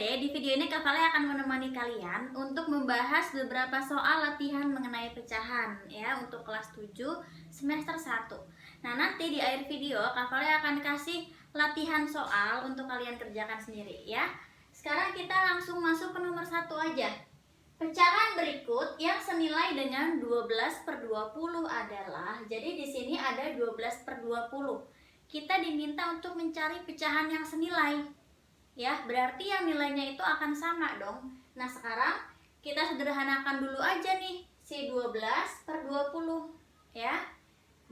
Adik-adik, di video ini Kak Vale akan menemani kalian untuk membahas beberapa soal latihan mengenai pecahan ya untuk kelas 7 semester 1. Nah, nanti di akhir video Kak Vale akan kasih latihan soal untuk kalian kerjakan sendiri ya. Sekarang kita langsung masuk ke nomor 1 aja. Pecahan berikut yang senilai dengan 12/20 adalah, jadi di sini ada 12/20. Kita diminta untuk mencari pecahan yang senilai. Ya, berarti yang nilainya itu akan sama dong. Nah, sekarang kita sederhanakan dulu aja nih si 12/20 ya.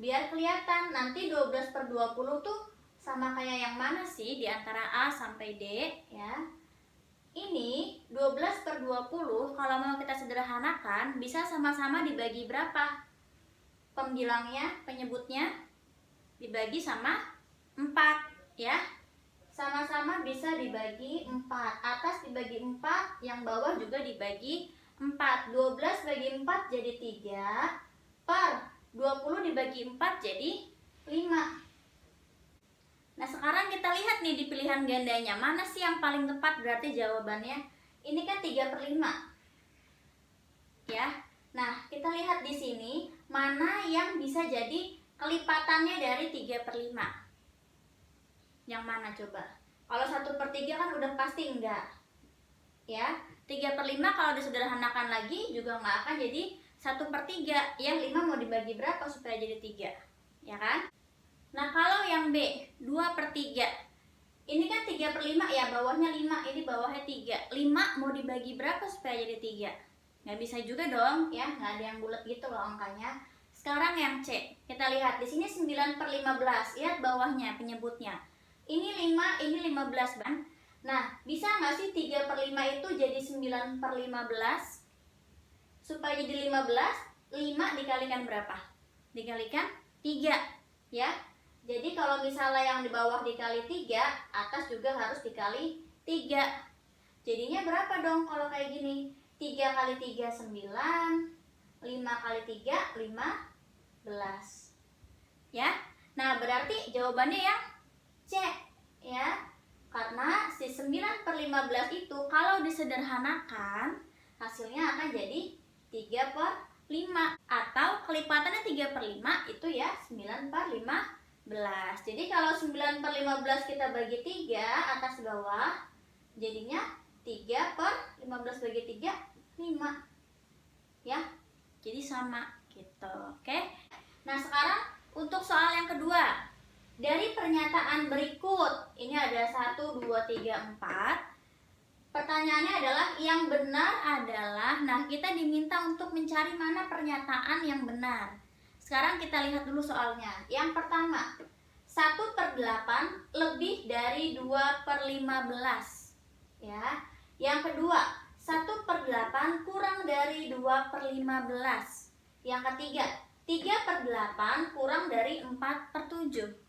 Biar kelihatan nanti 12/20 tuh sama kayak yang mana sih di antara A sampai D ya. Ini 12/20 kalau mau kita sederhanakan bisa sama-sama dibagi berapa? Pembilangnya, penyebutnya dibagi sama 4 ya. Sama-sama bisa dibagi 4. Atas dibagi 4, yang bawah juga dibagi 4. 12 bagi 4 jadi 3. Per 20 dibagi 4 jadi 5. Nah, sekarang kita lihat nih di pilihan gandanya. Mana sih yang paling tepat berarti jawabannya? Ini kan 3/5. Ya. Nah, kita lihat di sini mana yang bisa jadi kelipatannya dari 3/5. Yang mana coba? Kalau 1/3 kan udah pasti enggak ya. 3/5 kalau disederhanakan lagi juga enggak akan jadi 1/3. Yang 5 mau dibagi berapa supaya jadi 3? Ya kan? Nah, kalau yang B 2/3, ini kan 3/5 ya, bawahnya 5, ini bawahnya 3. 5 mau dibagi berapa supaya jadi 3? Nggak bisa juga dong ya, nggak ada yang bulat gitu loh angkanya. Sekarang yang C, kita lihat di sini 9/15, lihat bawahnya penyebutnya. Ini 5, ini 15 kan? Nah, bisa nggak sih 3/5 itu jadi 9/15? Supaya jadi 15, 5 dikalikan berapa? Dikalikan 3, ya. Jadi kalau misalnya yang di bawah dikali 3, atas juga harus dikali 3. Jadinya berapa dong kalau kayak gini? 3 kali 3, 9. 5 kali 3, 15. Ya. Nah, berarti jawabannya yang C ya, karena si 9/15 itu kalau disederhanakan hasilnya akan jadi 3/5 atau kelipatannya 3/5 itu ya 9/15. Jadi kalau 9/15 kita bagi 3 atas bawah jadinya 3/15 bagi 3, 5 ya, jadi sama gitu. Oke. Nah, sekarang untuk soal yang kedua. Dari pernyataan berikut, ini ada 1, 2, 3, 4. Pertanyaannya adalah yang benar adalah, nah kita diminta untuk mencari mana pernyataan yang benar. Sekarang kita lihat dulu soalnya. Yang pertama, 1/8 lebih dari 2/15. Ya. Yang kedua, 1/8 kurang dari 2/15. Yang ketiga, 3/8 kurang dari 4/7.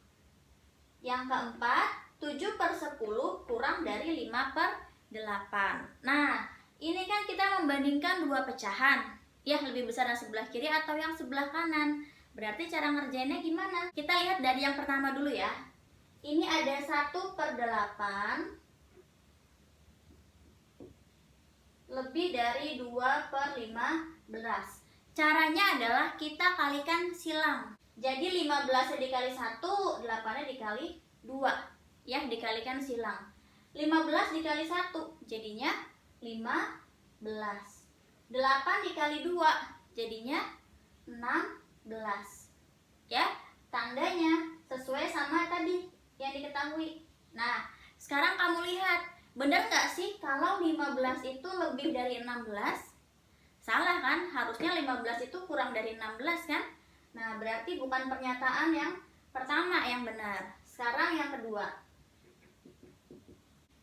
Yang keempat, 7/10 kurang dari 5/8. Nah, ini kan kita membandingkan dua pecahan, ya, lebih besar yang sebelah kiri atau yang sebelah kanan. Berarti cara ngerjainnya gimana? Kita lihat dari yang pertama dulu ya. Ini ada 1/8 lebih dari 2/15. Caranya adalah kita kalikan silang. Jadi 15 dikali 1, 8 dikali 2 ya, dikalikan silang. 15 dikali 1 jadinya 15. 8 dikali 2 jadinya 16 ya. Tandanya sesuai sama tadi yang diketahui. Nah, sekarang kamu lihat, benar nggak sih kalau 15 itu lebih dari 16? Salah kan? Harusnya 15 itu kurang dari 16 kan? Nah, berarti bukan pernyataan yang pertama yang benar. Sekarang yang kedua.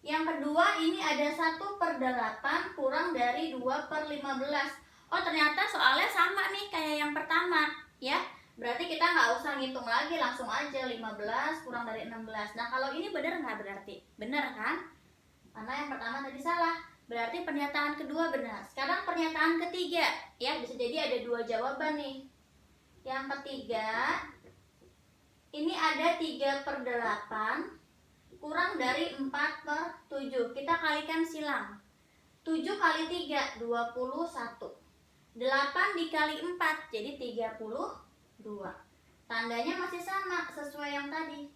Yang kedua ini ada 1/8 kurang dari 2/15. Oh, ternyata soalnya sama nih kayak yang pertama ya. Berarti kita nggak usah ngitung lagi, langsung aja 15 kurang dari 16. Nah, kalau ini benar nggak berarti? Benar kan? Karena yang pertama tadi salah. Berarti pernyataan kedua benar. Sekarang pernyataan ketiga ya, bisa jadi ada dua jawaban nih. Yang ketiga, ini ada 3/8 kurang dari 4/7. Kita kalikan silang. 7 kali 3, 21. 8 dikali 4, jadi 32. Tandanya masih sama, sesuai yang tadi.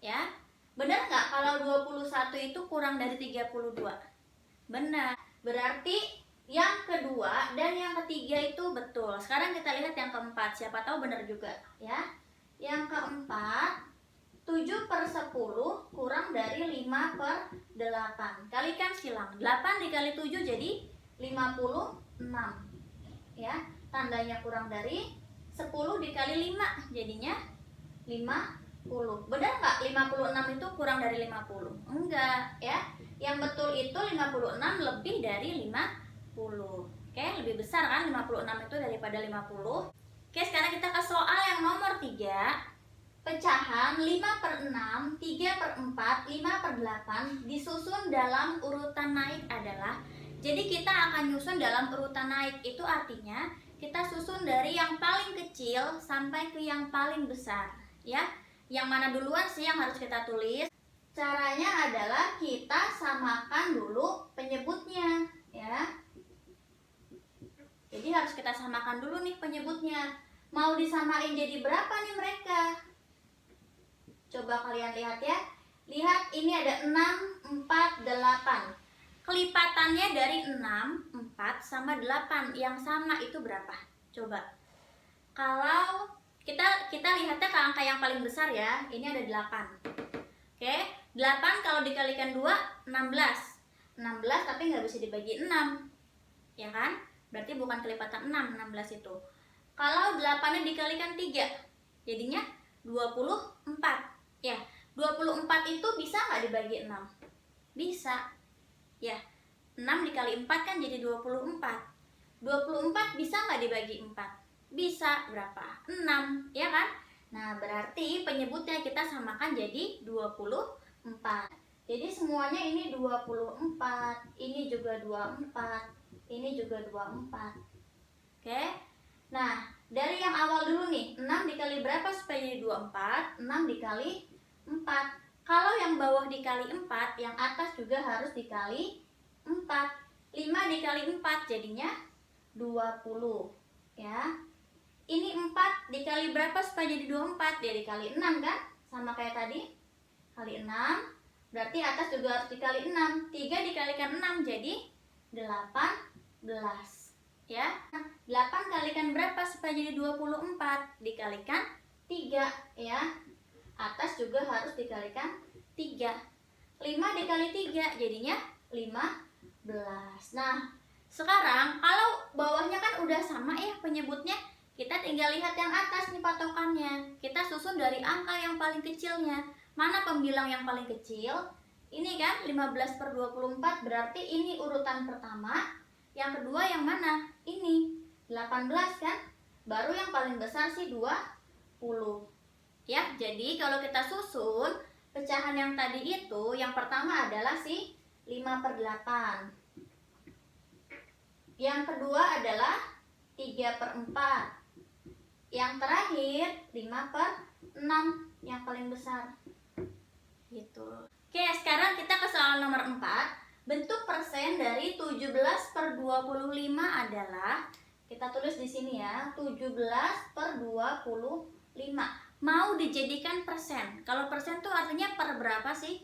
Ya, benar nggak kalau 21 itu kurang dari 32? Benar. Berarti yang kedua dan yang ketiga itu betul. Sekarang kita lihat yang keempat. Siapa tahu benar juga, ya. Yang keempat, 7/10 kurang dari 5/8. Kalikan silang. 8 dikali 7 jadi 56. Ya, tandanya kurang dari 10 dikali 5 jadinya 50. Benar nggak 56 itu kurang dari 50? Enggak, ya. Yang betul itu 56 lebih dari 50. Oke, lebih besar kan 56 itu daripada 50. Oke, sekarang kita ke soal yang nomor 3. Pecahan 5/6, 3/4, 5/8 disusun dalam urutan naik adalah. Jadi kita akan nyusun dalam urutan naik. Itu artinya kita susun dari yang paling kecil sampai ke yang paling besar, ya. Yang mana duluan sih yang harus kita tulis? Caranya adalah kita samakan dulu penyebutnya, ya. Jadi harus kita samakan dulu nih penyebutnya. Mau disamain jadi berapa nih mereka? Coba kalian lihat ya. Lihat ini ada 6, 4, 8. Kelipatannya dari 6, 4 sama 8. Yang sama itu berapa? Coba. Kalau kita lihatnya ke angka yang paling besar ya. Ini ada 8. Oke, 8 kalau dikalikan 2, 16. 16 tapi nggak bisa dibagi 6. Ya kan? Berarti bukan kelipatan 6, 16 itu. Kalau 8-nya dikalikan 3, jadinya 24. Ya, 24 itu bisa nggak dibagi 6? Bisa. Ya, 6 dikali 4 kan jadi 24. 24 bisa nggak dibagi 4? Bisa. Berapa? 6, ya kan? Nah, berarti penyebutnya kita samakan jadi 24. Jadi semuanya ini 24, ini juga 24, ini juga 24. Oke? Nah, dari yang awal dulu nih, 6 dikali berapa supaya jadi 24? 6 dikali 4. Kalau yang bawah dikali 4, yang atas juga harus dikali 4. 5 dikali 4 jadinya 20. Ya. Ini 4 dikali berapa supaya jadi 24? Ya dikali 6 kan? Sama kayak tadi. Kali 6. Berarti atas juga harus dikali 6. 3 dikalikan 6 jadi 18. Ya. 8 kalikan berapa supaya jadi 24? Dikalikan 3, ya. Atas juga harus dikalikan 3. 5 dikali 3 jadinya 15. Nah, sekarang kalau bawahnya kan udah sama ya penyebutnya, kita tinggal lihat yang atas nih patokannya. Kita susun dari angka yang paling kecilnya. Mana pembilang yang paling kecil? Ini kan 15/24, berarti ini urutan pertama. Yang kedua yang mana? Ini 18 kan? Baru yang paling besar sih 20. Ya, jadi kalau kita susun pecahan yang tadi itu, yang pertama adalah si 5/8. Yang kedua adalah 3/4. Yang terakhir 5/6, yang paling besar. Gitu. Oke, sekarang kita ke soal nomor 4. Bentuk persen dari 17/25 adalah, kita tulis di sini ya, 17/25. Mau dijadikan persen. Kalau persen tuh artinya per berapa sih?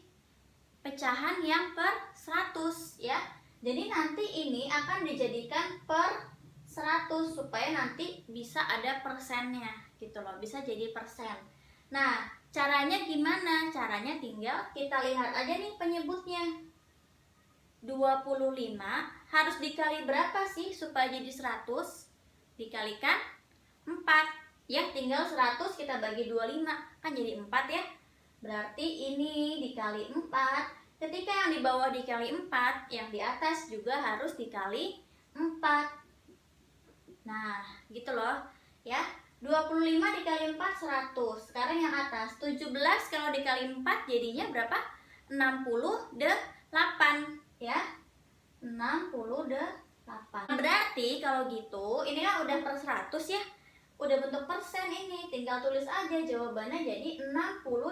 Pecahan yang per 100, ya. Jadi nanti ini akan dijadikan per 100 supaya nanti bisa ada persennya gitu loh, bisa jadi persen. Nah, caranya gimana? Caranya tinggal kita lihat aja nih penyebutnya. 25 harus dikali berapa sih supaya jadi 100? Dikalikan 4. Ya, tinggal 100 kita bagi 25, kan jadi 4 ya. Berarti ini dikali 4. Ketika yang di bawah dikali 4, yang di atas juga harus dikali 4. Nah, gitu loh. Ya, 25 dikali 4, 100. Sekarang yang atas, 17 kalau dikali 4 jadinya berapa? 68. Ya, 68. Berarti kalau gitu, ini kan udah per 100 ya. Udah bentuk persen ini, tinggal tulis aja jawabannya jadi 68%.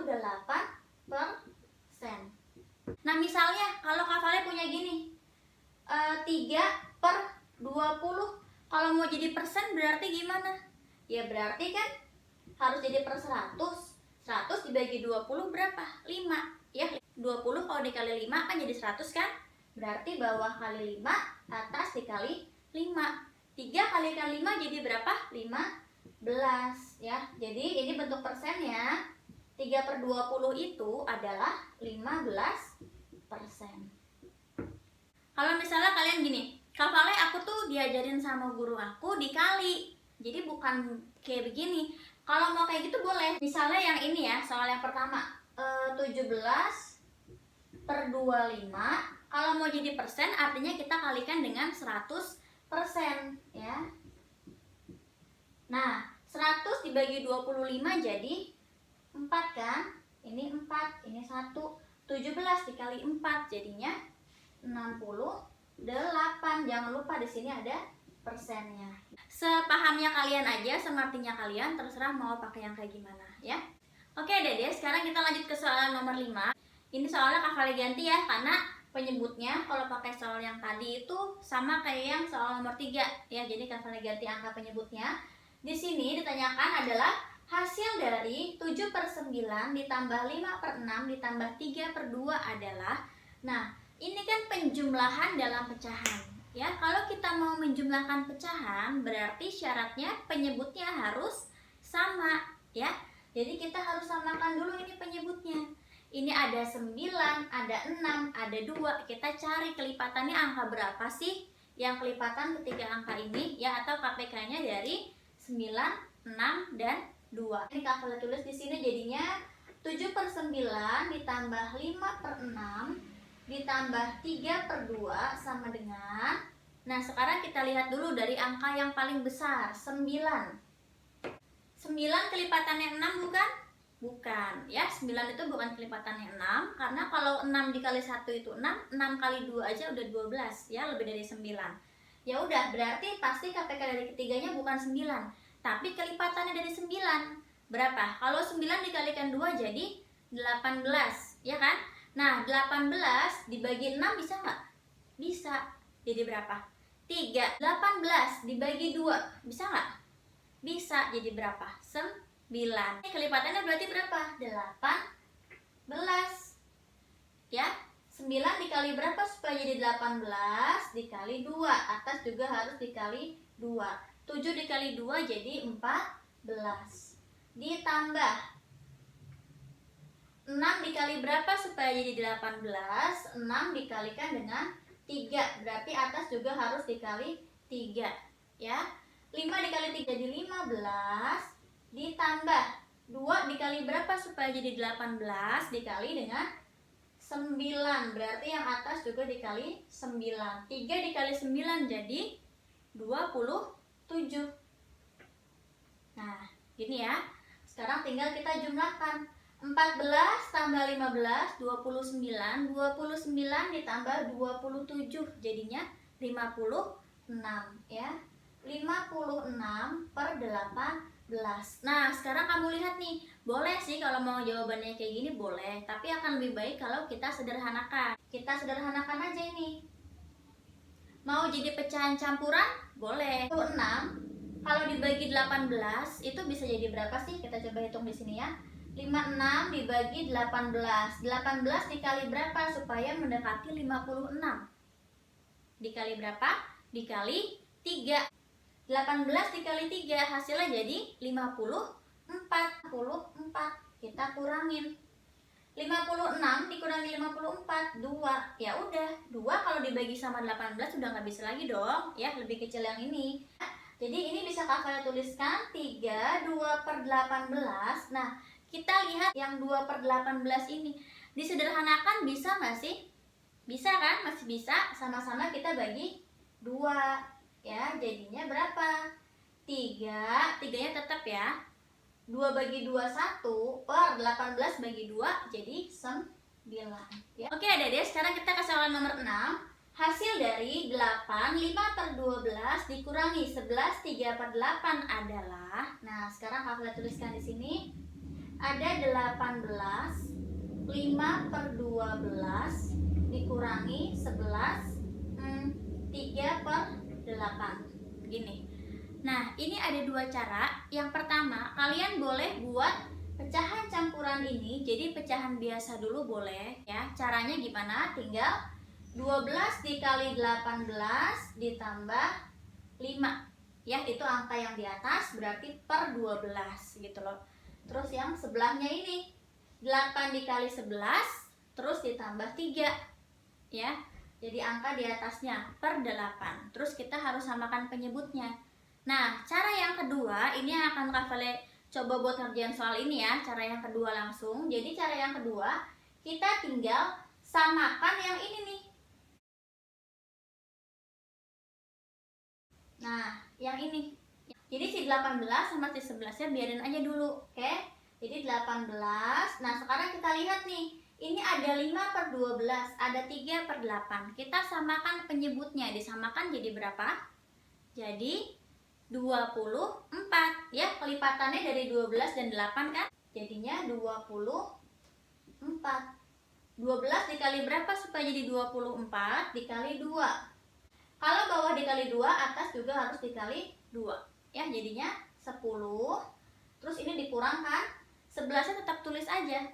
misalnya kalau Kak Vale punya gini, 3/20. Kalau mau jadi persen berarti gimana? Ya berarti kan harus jadi per 100. 100 dibagi 20 berapa? 5. Ya, 20 kalau dikali 5 kan jadi 100 kan? Berarti bawah kali 5, atas dikali 5. 3 kalikan 5 jadi berapa? 15 ya. Jadi ini bentuk persennya. 3/20 itu adalah 15%. Kalau misalnya kalian gini, Kak Vale aku tuh diajarin sama guru aku dikali. Jadi bukan kayak begini. Kalau mau kayak gitu boleh. Misalnya yang ini ya, soal yang pertama, 17/25. Kalau mau jadi persen artinya kita kalikan dengan 100% ya. Nah, 100 dibagi 25 jadi 4 kan? Ini 4, ini 1. 17 dikali 4 jadinya 68. Jangan lupa di sini ada persennya. Sepahamnya kalian aja, semartinya kalian, terserah mau pakai yang kayak gimana ya. Oke Dede, sekarang kita lanjut ke soal nomor 5. Ini soalnya Kak Vale ganti ya, karena penyebutnya kalau pakai soal yang tadi itu sama kayak yang soal nomor 3 ya. Jadi Kak Vale ganti angka penyebutnya. Di sini ditanyakan adalah hasil dari 7/9 ditambah 5/6 ditambah 3/2 adalah. Nah, ini kan penjumlahan dalam pecahan ya. Kalau kita mau menjumlahkan pecahan berarti syaratnya penyebutnya harus sama ya. Jadi kita harus samakan dulu ini penyebutnya. Ini ada 9, ada 6, ada 2. Kita cari kelipatannya angka berapa sih yang kelipatan ketiga angka ini ya, atau KPK-nya dari 9, 6, dan 2. Ini Kak Vale tulis di sini jadinya 7/9 ditambah 5/6 ditambah 3/2 sama dengan. Nah, sekarang kita lihat dulu dari angka yang paling besar, 9. 9 kelipatannya 6 bukan? Bukan ya, 9 itu bukan kelipatannya 6. Karena kalau 6 dikali 1 itu 6, 6 kali 2 aja udah 12 ya, lebih dari 9. Ya udah, berarti pasti KPK dari ketiganya bukan 9, tapi kelipatannya dari 9. Berapa? Kalau 9 dikalikan 2 jadi 18 ya kan? Nah, 18 dibagi 6 bisa nggak? Bisa. Jadi berapa? 3. 18 dibagi 2 bisa nggak? Bisa. Jadi berapa? 9. Ini kelipatannya berarti berapa? 18 ya. 9 dikali berapa supaya jadi 18? Dikali 2. Atas juga harus dikali 2. 7 dikali 2 jadi 14. Ditambah 6 dikali berapa supaya jadi 18? 6 dikalikan dengan 3. Berarti atas juga harus dikali 3 ya. 5 dikali 3 jadi 15. Ditambah 2 dikali berapa supaya jadi 18? Dikali dengan 9. Berarti yang atas juga dikali 9. 3 dikali 9 jadi 27. Nah, gini ya. Sekarang tinggal kita jumlahkan. 14 tambah 15, 29. 29 ditambah 27 jadinya 56 ya. 56/18. Nah, sekarang kamu lihat nih, boleh sih kalau mau jawabannya kayak gini boleh, tapi akan lebih baik kalau kita sederhanakan. Kita sederhanakan aja ini. Mau jadi pecahan campuran? Boleh. 6 kalau dibagi 18 itu bisa jadi berapa sih? Kita coba hitung di sini ya. 56 dibagi 18. 18 dikali berapa supaya mendekati 56? Dikali berapa? Dikali 3. 18 dikali 3 hasilnya jadi 54. Kita kurangin. 56 dikurangi 54, 2. Ya udah, 2 kalau dibagi sama 18 udah nggak bisa lagi dong. Ya, lebih kecil yang ini. Jadi ini bisa Kak Vale tuliskan 3, 2/18. Nah, kita lihat yang 2/18 ini. Disederhanakan bisa nggak sih? Bisa kan? Masih bisa. Sama-sama kita bagi 2. Ya, jadinya berapa? 3. 3-nya tetap ya. 2 bagi 2 1 per 18 bagi 2 jadi 9 ya. Oke Adik-adik, sekarang kita ke soal nomor 6. Hasil dari 8 5/12 dikurangi 11 3/8 adalah. Nah, sekarang Kak Vale tuliskan di sini ada 18 5/12 dikurangi 11, 3/8 gini. Nah, ini ada dua cara. Yang pertama, kalian boleh buat pecahan campuran ini jadi pecahan biasa dulu boleh ya. Caranya gimana? Tinggal 12 dikali 18 ditambah 5 ya, itu angka yang di atas berarti per 12 gitu loh. Terus yang sebelahnya ini 8 dikali 11 terus ditambah 3 ya, jadi angka di atasnya per 8. Terus kita harus samakan penyebutnya. Nah, cara yang kedua ini yang akan Kak Vale coba buat ngerjain soal ini ya. Cara yang kedua langsung. Jadi cara yang kedua kita tinggal samakan yang ini nih. Nah, yang ini. Jadi si 18 sama si 11-nya biarin aja dulu, oke? Jadi 18. Nah, sekarang kita lihat nih. Ini ada 5/12, ada 3/8. Kita samakan penyebutnya. Disamakan jadi berapa? Jadi 24 ya, kelipatannya dari 12 dan 8 kan? Jadinya 24. 12 dikali berapa supaya jadi 24? Dikali 2. Kalau bawah dikali 2, atas juga harus dikali 2 ya, jadinya 10. Terus ini dikurangkan, 11-nya tetap tulis aja.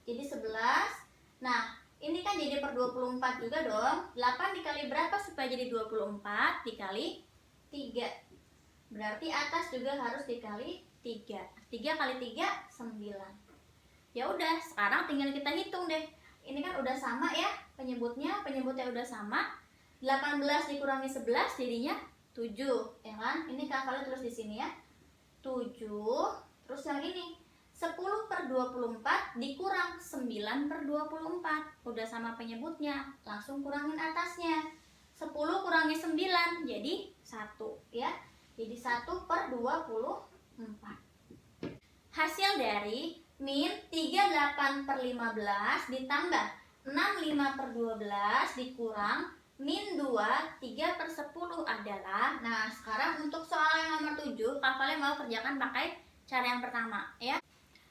Jadi 11. Nah, ini kan jadi per 24 juga dong. 8 dikali berapa supaya jadi 24? Dikali 3. Berarti atas juga harus dikali 3. 3 kali 3, 9. Ya udah, sekarang tinggal kita hitung deh. Ini kan udah sama ya penyebutnya udah sama. 18 dikurangi 11 jadinya 7, ya kan? Ini Kak Vale tulis di sini ya. 7. Terus yang ini 10/24 dikurang 9/24. Udah sama penyebutnya, langsung kurangin atasnya. 10 kurangi 9 jadi 1 ya. Jadi 1/24. Hasil dari min 38/15 ditambah 65/12 dikurang min 2 3/10 adalah. Nah, sekarang untuk soal yang nomor 7 Kak Vale mau kerjakan pakai cara yang pertama ya.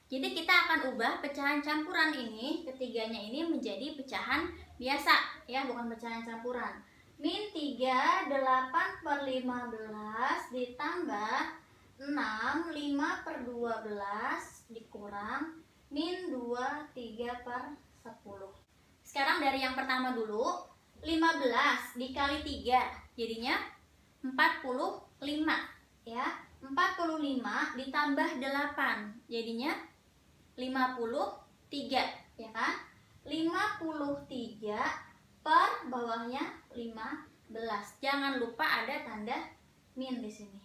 Jadi kita akan ubah pecahan campuran ini, ketiganya ini menjadi pecahan biasa ya, bukan pecahan campuran. Min 3 8/15 ditambah 6 5/12 dikurang min 2 3/10. Sekarang dari yang pertama dulu. 15 dikali 3 jadinya 45 ya. 45 ditambah 8 jadinya 53 ya kan. 53 per bawahnya 15. Jangan lupa ada tanda min di sini.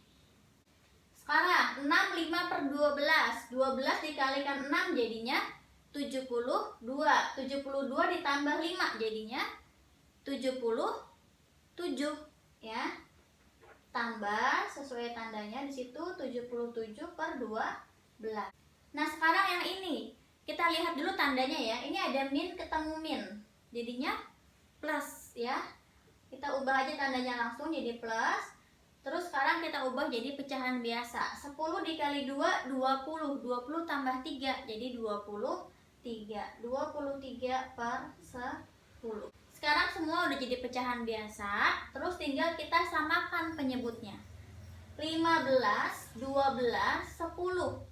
Sekarang 65/12. 12 dikalikan 6 jadinya 72. 72 ditambah 5 jadinya 77 ya. Tambah sesuai tandanya di situ 77/12. Nah, sekarang yang ini kita lihat dulu tandanya ya. Ini ada min ketemu min. Jadinya plus ya. Kita ubah aja tandanya langsung jadi plus. Terus sekarang kita ubah jadi pecahan biasa. 10 dikali 2 20. 20 tambah 3 jadi 23. 23/10. Sekarang semua udah jadi pecahan biasa. Terus tinggal kita samakan penyebutnya. 15, 12, 10.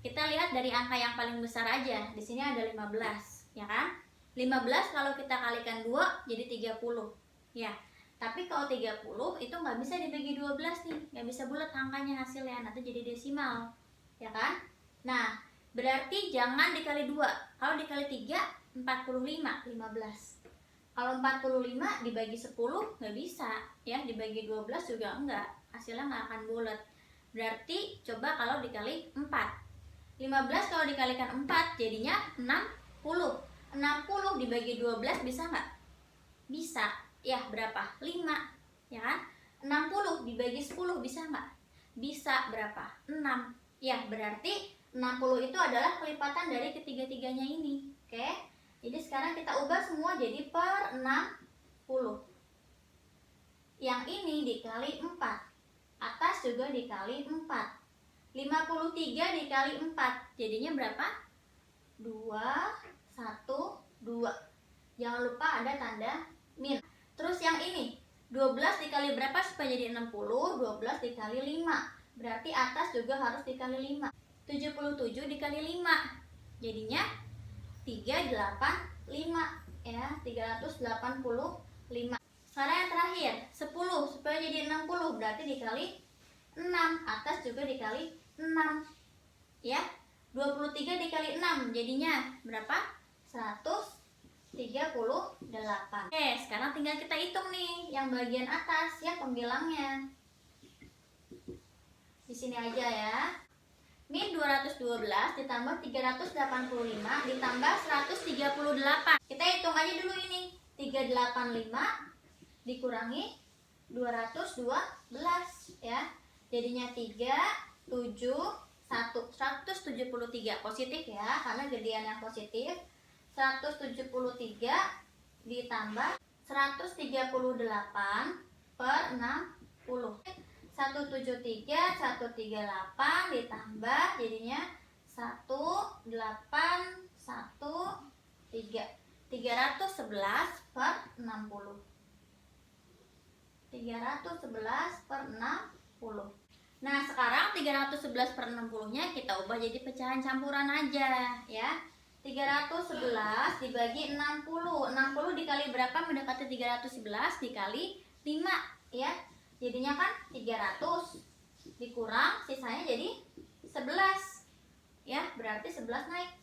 Kita lihat dari angka yang paling besar aja. Di sini ada 15, ya kan? 15 kalau kita kalikan 2 jadi 30. Ya. Tapi kalau 30 itu nggak bisa dibagi 12 nih. Nggak bisa bulat angkanya hasilnya, nanti jadi desimal. Ya kan? Nah, berarti jangan dikali 2. Kalau dikali 3, 45, 15. Kalau 45 dibagi 10 nggak bisa, ya, dibagi 12 juga enggak, hasilnya nggak akan bulat. Berarti coba kalau dikali 4. 15 kalau dikalikan 4 jadinya 60. 60 dibagi 12 bisa nggak? Bisa. Ya, berapa? 5. Ya kan? 60 dibagi 10 bisa nggak? Bisa. Berapa? 6. Ya, berarti 60 itu adalah kelipatan dari ketiga-tiganya ini. Oke? Jadi sekarang kita ubah semua jadi per 60. Yang ini dikali 4. Atas juga dikali 4. 53 dikali 4. Jadinya berapa? 2, 1, 2. Jangan lupa ada tanda min. Terus yang ini 12 dikali berapa supaya jadi 60? 12 dikali 5. Berarti atas juga harus dikali 5. 77 dikali 5. Jadinya 385 ya, 385. Sekarang yang terakhir 10 supaya jadi 60 berarti dikali 6, atas juga dikali 6 ya. 23 dikali 6 jadinya berapa? 138. Oke, sekarang tinggal kita hitung nih yang bagian atas ya, pembilangnya. Di sini aja ya. Min 212 ditambah 385 ditambah 138. Kita hitung aja dulu ini. 385 dikurangi 212 ya. Jadinya 173 positif ya, karena gedean yang positif. 173 ditambah 138 per 60. 173 138 ditambah jadinya 1813. 311 per 60. 311 per 60. Nah, sekarang 311 per 60-nya kita ubah jadi pecahan campuran aja ya. 311 dibagi 60. 60 dikali berapa mendekati 311? Dikali 5 ya. Jadinya kan 300 dikurang sisanya jadi 11 ya, berarti 11 naik.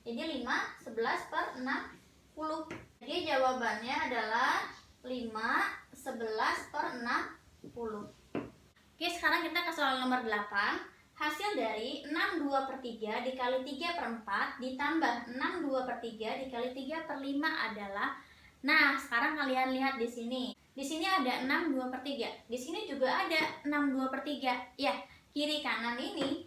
Jadi 5 11 per 60. Jadi jawabannya adalah 5 11 per 60. Oke, sekarang kita ke soal nomor 8. Hasil dari 62/3 dikali 3/4 ditambah 62/3 dikali 3/5 adalah. Nah, sekarang kalian lihat di sini. Di sini ada 62/3. Di sini juga ada 62/3. Ya, kiri kanan ini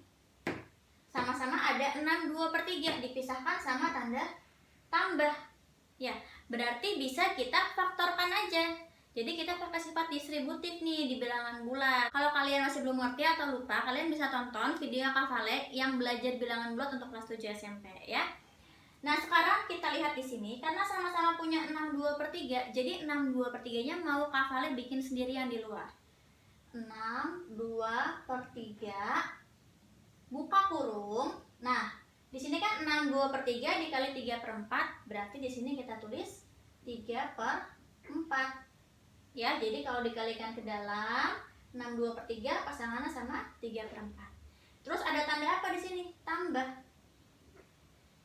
sama-sama ada 62/3 dipisahkan sama tanda tambah. Ya, berarti bisa kita faktorkan aja. Jadi kita pakai sifat distributif nih di bilangan bulat. Kalau kalian masih belum ngerti atau lupa, kalian bisa tonton video Kak Vale yang belajar bilangan bulat untuk kelas 7 SMP ya. Nah, sekarang kita lihat di sini karena sama-sama punya 62/3, jadi 62/3-nya mau Kak Vale bikin sendirian di luar. 62/3 buka kurung. Nah, di sini kan 62/3 dikali 3/4, berarti di sini kita tulis 3/4. Ya, jadi kalau dikalikan ke dalam 62/3 pasangannya sama 3/4. Terus ada tanda apa di sini? Tambah.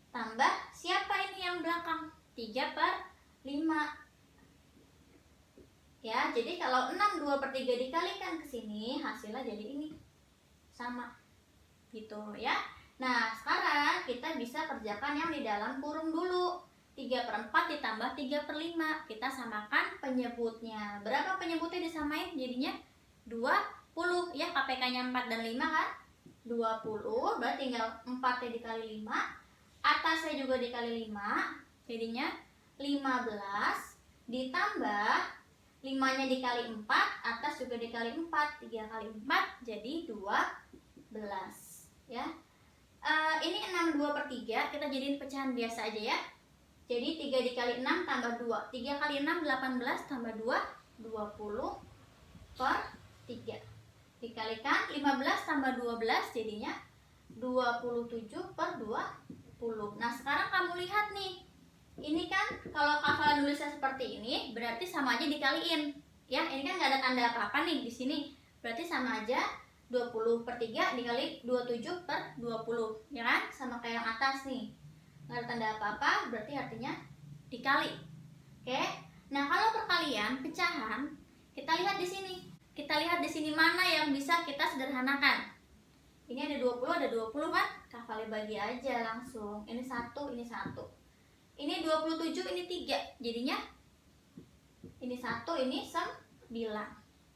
Tambah siapa ini yang belakang? 3/5. Ya, jadi kalau 62/3 dikalikan ke sini hasilnya jadi ini. Sama. Gitu ya. Nah, sekarang kita bisa kerjakan yang di dalam kurung dulu. 3/4 ditambah 3/5. Kita samakan penyebutnya. Berapa penyebutnya disamain? Jadinya 20 ya, KPK-nya 4 dan 5 kan? 20, berarti tinggal 4 dikali 5. Atasnya juga dikali 5. Jadinya 15 ditambah 5-nya dikali 4, atas juga dikali 4. 3 kali 4 jadi 12 ya. Ini 62/3 kita jadiin pecahan biasa aja ya. Jadi 3 dikali 6 tambah 2. 3 kali 6 18 tambah 2 20 per 3. Dikalikan 15 tambah 12 jadinya 27 per 20. Nah, sekarang kamu lihat nih. Ini kan kalau Kak Vale nulisnya seperti ini berarti sama aja dikaliin. Ya, ini kan nggak ada tanda apa-apa nih di sini. Berarti sama aja 20/3 dikali 27 per 20. Ya kan? Sama kayak yang atas nih. Nggak ada tanda apa-apa, berarti artinya dikali. Oke. Nah, kalau perkalian pecahan, kita lihat di sini. Kita lihat di sini mana yang bisa kita sederhanakan. Ini ada 20, ada 20 kan? Kak Vale bagi aja langsung. Ini 1, ini 1. Ini 27, ini 3. Jadinya ini 1, ini 9.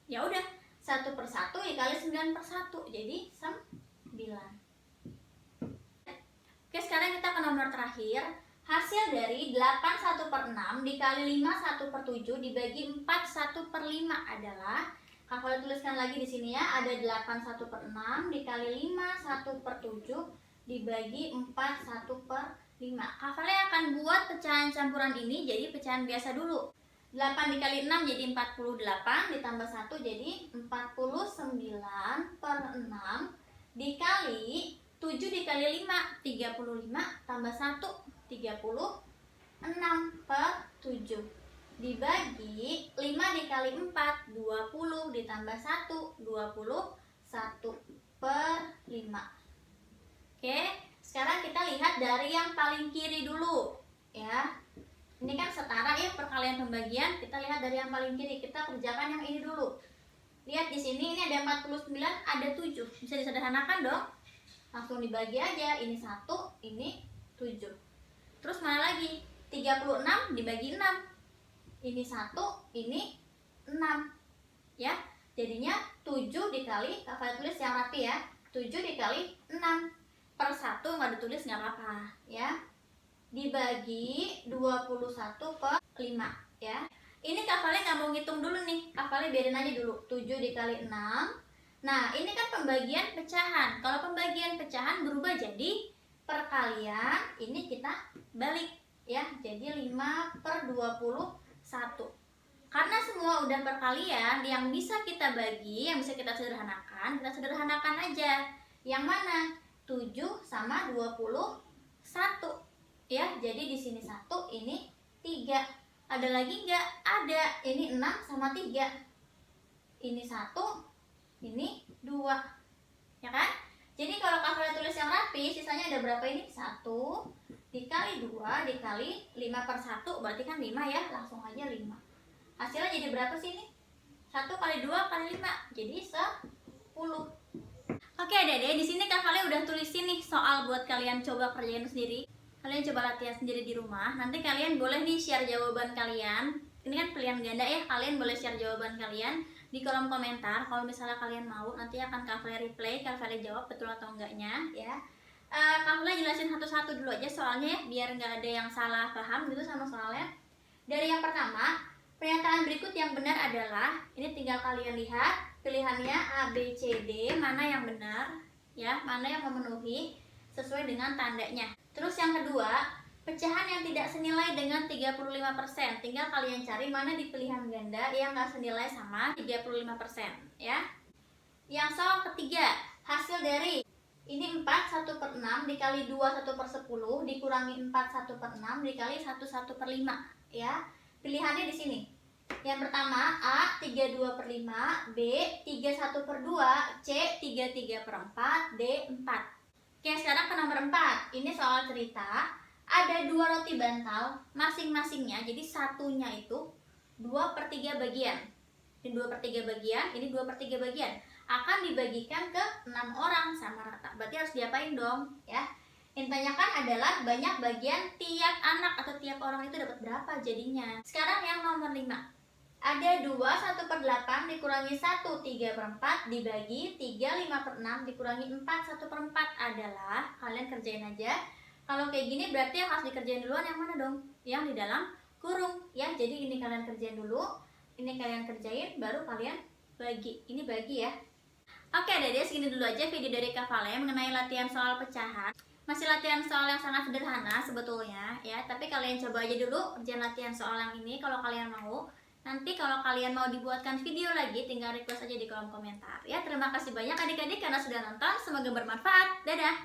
Ya udah, 1/1 dikali 9/1. Jadi 9. Oke, sekarang kita ke nomor terakhir. Hasil dari 8 1/6 dikali 5 1/7 dibagi 4 1/5 adalah. Kak Vale tuliskan lagi di sini ya. Ada 8 1/6 dikali 5 1/7 dibagi 4 1/5. 5. Kak Vale akan buat pecahan campuran ini jadi pecahan biasa dulu. 8 dikali 6 jadi 48, ditambah 1 jadi 49 per 6, dikali 7 dikali 5, 35, tambah 1, 36 per 7, dibagi 5 dikali 4, 20, ditambah 1, 21 per 5. Oke, sekarang kita lihat dari yang paling kiri dulu ya. Ini kan setara ya perkalian pembagian. Kita lihat dari yang paling kiri. Kita kerjakan yang ini dulu. Lihat di sini ini ada 49, ada 7. Bisa disederhanakan dong. Langsung dibagi aja. Ini 1, ini 7. Terus mana lagi? 36 dibagi 6. Ini 1, ini 6. Ya. Jadinya 7 dikali, Kak Vale tulis yang rapi ya. 7 dikali 6 per 1 nggak ditulis nggak apa-apa ya. Dibagi 21 per 5 ya. Ini Kak Vale nggak mau ngitung dulu nih. Kak Vale biarin aja dulu. 7 dikali 6. Nah ini kan pembagian pecahan. Kalau pembagian pecahan berubah jadi perkalian. Ini kita balik ya. Jadi 5 per 21. Karena semua udah perkalian, yang bisa kita bagi, yang bisa kita sederhanakan aja. Yang mana? 7 sama 21 ya. Jadi di sini 1, ini 3. Ada lagi nggak? Ada. Ini 6 sama 3. Ini 1, ini 2. Ya kan? Jadi kalau Kak Vale tulis yang rapi, sisanya ada berapa ini? 1 dikali 2 dikali 5 per 1, berarti kan 5 ya. Langsung aja 5. Hasilnya jadi berapa sih ini? 1 kali 2 kali 5, jadi 10. Oke Dede, di sini Kak Vale udah tulisin nih soal buat kalian coba kerjain sendiri. Kalian coba latihan sendiri di rumah. Nanti kalian boleh nih share jawaban kalian. Ini kan pilihan ganda ya. Kalian boleh share jawaban kalian di kolom komentar. Kalau misalnya kalian mau, nanti akan Kak Vale replay, Kak Vale jawab betul atau enggaknya ya. Kak Vale jelasin satu-satu dulu aja soalnya ya, biar nggak ada yang salah paham gitu sama soalnya. Dari yang pertama, pernyataan berikut yang benar adalah, ini tinggal kalian lihat pilihannya A, B, C, D, mana yang benar ya, mana yang memenuhi sesuai dengan tandanya. Terus yang kedua, pecahan yang tidak senilai dengan 35%. Tinggal kalian cari mana di pilihan ganda yang nggak senilai sama 35% ya. Yang soal ketiga, hasil dari ini 4 1 per 6 dikali 2 1 per 10 dikurangi 4 1 per 6 dikali 1 1 per 5 ya. Pilihannya di sini. Yang pertama A 32 per 5, B 31 per 2, C 33 per 4, D 4. Oke, sekarang ke nomor 4. Ini soal cerita. Ada 2 roti bantal masing-masingnya. Jadi satunya itu 2 per 3 bagian. Ini 2 per 3 bagian, ini 2 per 3 bagian. Akan dibagikan ke 6 orang sama rata. Berarti harus diapain dong? Ya. Yang ditanyakan adalah banyak bagian tiap anak atau tiap orang itu dapat berapa jadinya. Sekarang yang nomor 5. Ada 2 1 per 8 dikurangi 1 3 per 4 dibagi 3 5 per 6 dikurangi 4 1 per 4 adalah, kalian kerjain aja. Kalau kayak gini berarti yang harus dikerjain duluan yang mana dong? Yang di dalam kurung ya. Jadi ini kalian kerjain dulu, ini kalian kerjain, baru kalian bagi. Ini bagi ya. Oke Dede, segini dulu aja video dari Kak Vale mengenai latihan soal pecahan. Masih latihan soal yang sangat sederhana sebetulnya ya, tapi kalian coba aja dulu kerjaan latihan soal yang ini kalau kalian mau. Nanti kalau kalian mau dibuatkan video lagi, tinggal request aja di kolom komentar ya. Terima kasih banyak adik-adik karena sudah nonton, semoga bermanfaat. Dadah.